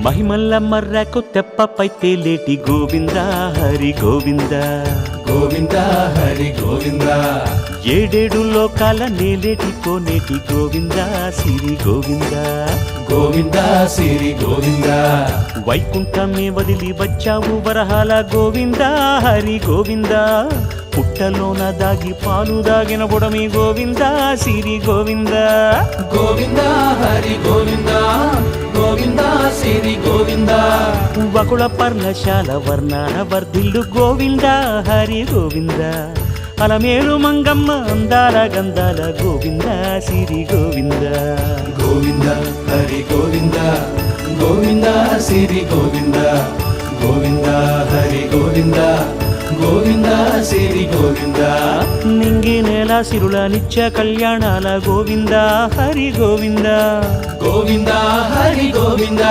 మహిమల్ల మర్రకు తెప్పపై తేలేటి గోవింద హరి గోవింద గోవింద హరి గోవింద ఏడేడు లోకాల నేలేటి కోనేటి గోవింద సిరి గోవింద గోవింద సిరి గోవింద వైకుంఠమే వదిలి వచ్చావు వరహాల గోవింద హరి గోవింద పుట్టలోన దాగి పాలు దాగిన బుడమి గోవింద సిరి గోవింద గోవింద హరి గోవింద గోవింద సిరి గోవింద వకుళ పర్ణశాల వర్ణాన వర్ధిల్లు గోవింద హరి గోవింద అలమేలు మంగమ్మ అందాల గంధాల గోవింద సిరి గోవింద గోవింద హరి గోవింద గోవింద సిరి గోవింద గోవింద హరి గోవింద గోవింద సిరి గోవింద నింగి నేల సిరుల నిత్య కళ్యాణాల గోవింద హరి గోవింద గోవింద హరి గోవింద